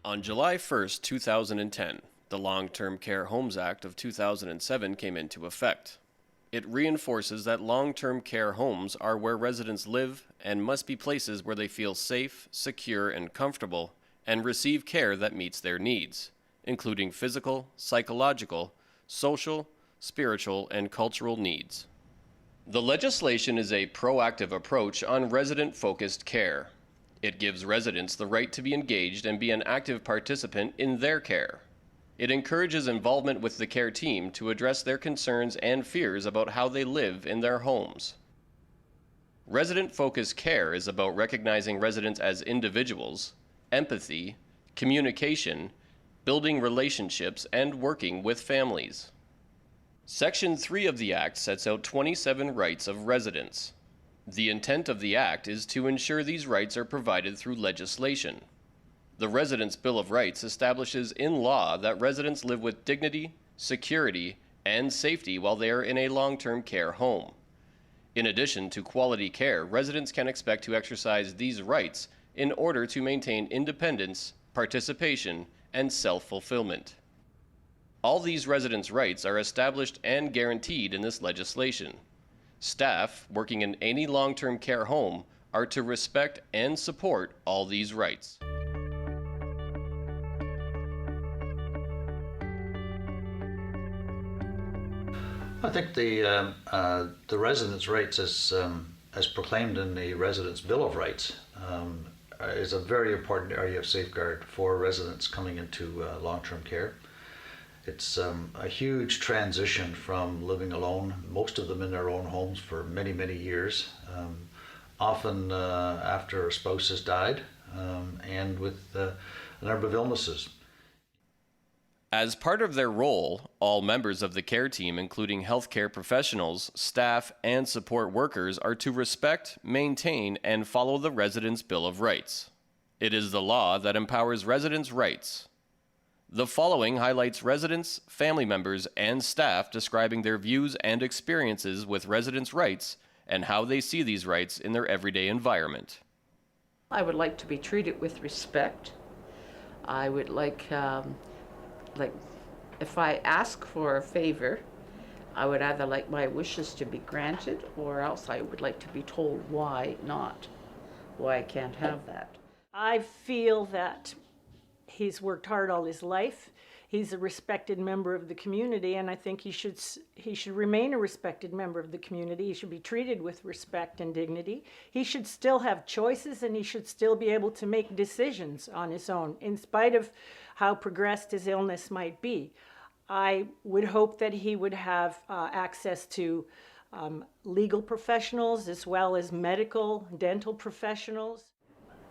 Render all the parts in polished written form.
On July 1st, 2010, the Long-Term Care Homes Act of 2007 came into effect. It reinforces that long-term care homes are where residents live and must be places where they feel safe, secure, and comfortable, and receive care that meets their needs, including physical, psychological, social, spiritual, and cultural needs. The legislation is a proactive approach on resident-focused care. It gives residents the right to be engaged and be an active participant in their care. It encourages involvement with the care team to address their concerns and fears about how they live in their homes. Resident-focused care is about recognizing residents as individuals, empathy, communication, building relationships, and working with families. Section 3 of the Act sets out 27 rights of residents. The intent of the Act is to ensure these rights are provided through legislation. The Residents' Bill of Rights establishes in law that residents live with dignity, security, and safety while they are in a long-term care home. In addition to quality care, residents can expect to exercise these rights in order to maintain independence, participation, and self-fulfillment. All these residents' rights are established and guaranteed in this legislation. Staff working in any long-term care home are to respect and support all these rights. I think the residents' rights, as proclaimed in the Residents' Bill of Rights, is a very important area of safeguard for residents coming into long-term care. It's a huge transition from living alone, most of them in their own homes for many, many years, often after a spouse has died, and with a number of illnesses. As part of their role, all members of the care team, including healthcare professionals, staff, and support workers, are to respect, maintain, and follow the Residents' Bill of Rights. It is the law that empowers residents' rights. The following highlights residents, family members, and staff describing their views and experiences with residents' rights and how they see these rights in their everyday environment. I would like to be treated with respect. I would like if I ask for a favor, I would either like my wishes to be granted, or else I would like to be told why not, why I can't have that. I feel that he's worked hard all his life. He's a respected member of the community, and I think he should remain a respected member of the community. He should be treated with respect and dignity. He should still have choices, and he should still be able to make decisions on his own, in spite of how progressed his illness might be. I would hope that he would have access to legal professionals as well as medical, dental professionals.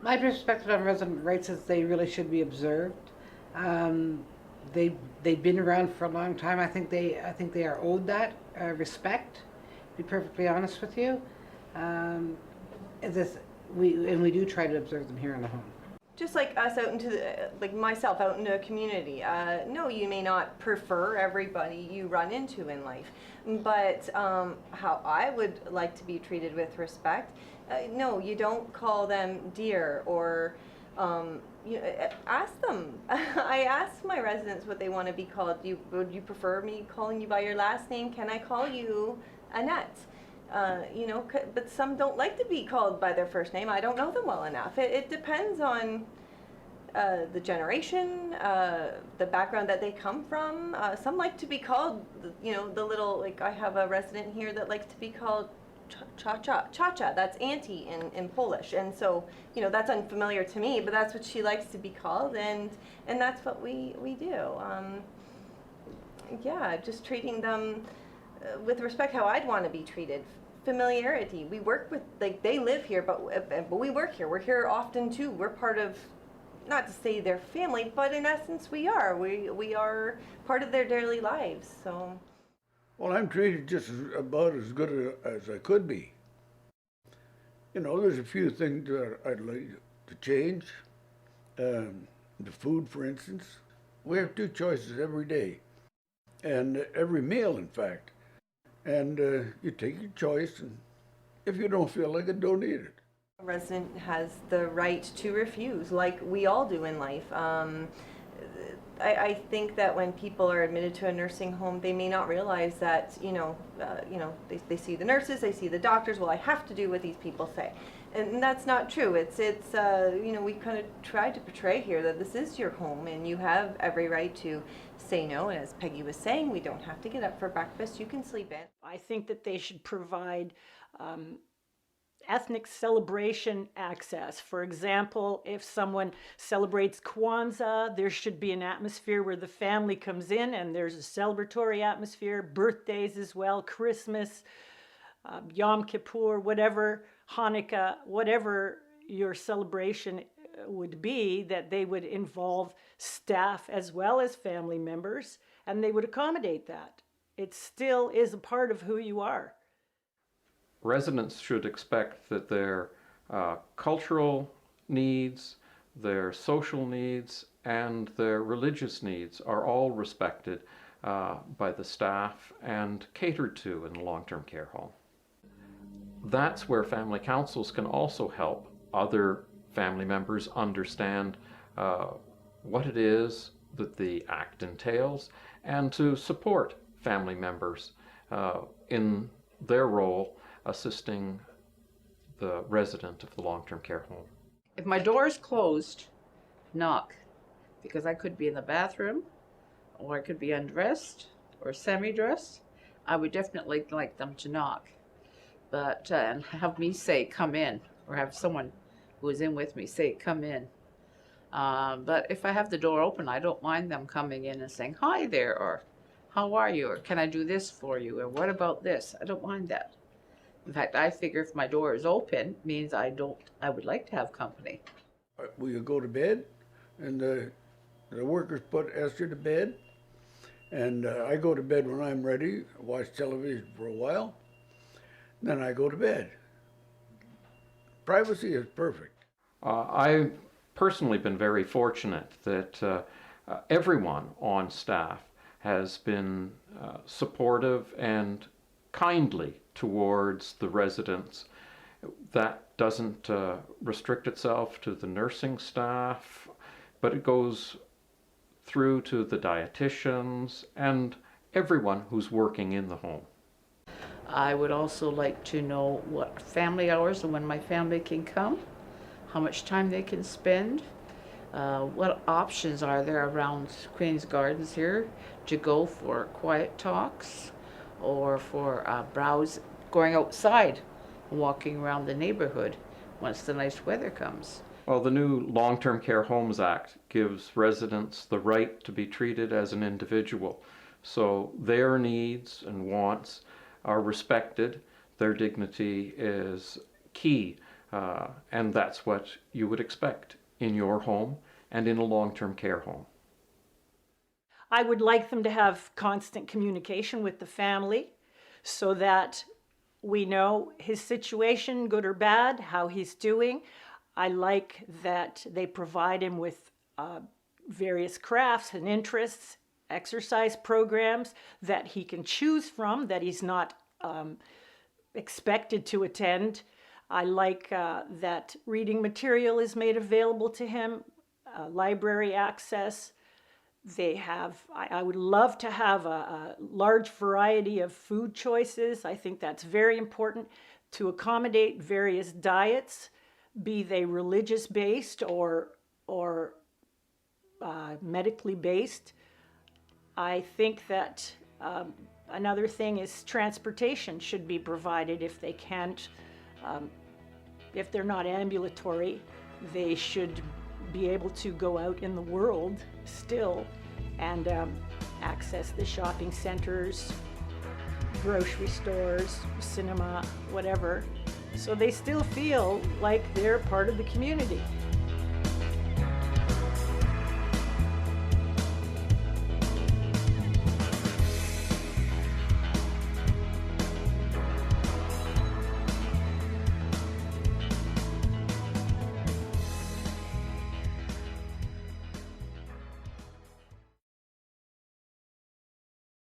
My perspective on resident rights is they really should be observed. They've been around for a long time. I think they are owed that respect. To be perfectly honest with you, we do try to observe them here in the home. Just like us out into the, like myself out into a community. No, you may not prefer everybody you run into in life, but how I would like to be treated with respect. No, you don't call them dear or ask them. I ask my residents what they want to be called. Would you prefer me calling you by your last name? Can I call you Annette? But some don't like to be called by their first name. I don't know them well enough. It depends on the generation, the background that they come from. Some like to be called, the little, like I have a resident here that likes to be called Cha-cha. That's auntie in Polish. And so, that's unfamiliar to me, but that's what she likes to be called, and that's what we do. Just treating them with respect how I'd want to be treated. Familiarity. We work with, they live here, but we work here. We're here often too. We're part of, not to say their family, but in essence we are. We are part of their daily lives. So. Well, I'm treated just about as good as I could be. There's a few things that I'd like to change. The food, for instance. We have two choices every day, and every meal, in fact. And you take your choice, and if you don't feel like it, don't eat it. A resident has the right to refuse, like we all do in life. I think that when people are admitted to a nursing home, they may not realize that, they see the nurses, they see the doctors, well, I have to do what these people say. And that's not true. It's we kind of tried to portray here that this is your home and you have every right to say no. And as Peggy was saying, we don't have to get up for breakfast. You can sleep in. I think that they should provide ethnic celebration access. For example, if someone celebrates Kwanzaa, there should be an atmosphere where the family comes in and there's a celebratory atmosphere, birthdays as well, Christmas, Yom Kippur, whatever, Hanukkah, whatever your celebration would be, that they would involve staff as well as family members, and they would accommodate that. It still is a part of who you are. Residents should expect that their cultural needs, their social needs, and their religious needs are all respected by the staff and catered to in the long-term care home. That's where family councils can also help other family members understand what it is that the act entails, and to support family members in their role assisting the resident of the long-term care home. If my door is closed, knock, because I could be in the bathroom, or I could be undressed or semi-dressed. I would definitely like them to knock, but and have me say, come in, or have someone who is in with me say, come in. But if I have the door open, I don't mind them coming in and saying, hi there, or how are you, or can I do this for you, or what about this? I don't mind that. In fact, I figure if my door is open, means I would like to have company. Will you go to bed? And the workers put Esther to bed. And I go to bed when I'm ready, watch television for a while, then I go to bed. Privacy is perfect. I've personally been very fortunate that everyone on staff has been supportive and kindly towards the residents. That doesn't restrict itself to the nursing staff, but it goes through to the dietitians and everyone who's working in the home. I would also like to know what family hours and when my family can come, how much time they can spend, what options are there around Queen's Gardens here to go for quiet talks, or for going outside and walking around the neighborhood once the nice weather comes. Well, the new Long-Term Care Homes Act gives residents the right to be treated as an individual. So their needs and wants are respected, their dignity is key, and that's what you would expect in your home and in a long-term care home. I would like them to have constant communication with the family so that we know his situation, good or bad, how he's doing. I like that they provide him with various crafts and interests, exercise programs that he can choose from, that he's not expected to attend. I like that reading material is made available to him, library access. They have, I would love to have a large variety of food choices. I think that's very important to accommodate various diets, be they religious based or medically based. I think that another thing is transportation should be provided if they can't, if they're not ambulatory, they should be able to go out in the world still and access the shopping centers, grocery stores, cinema, whatever. So they still feel like they're part of the community.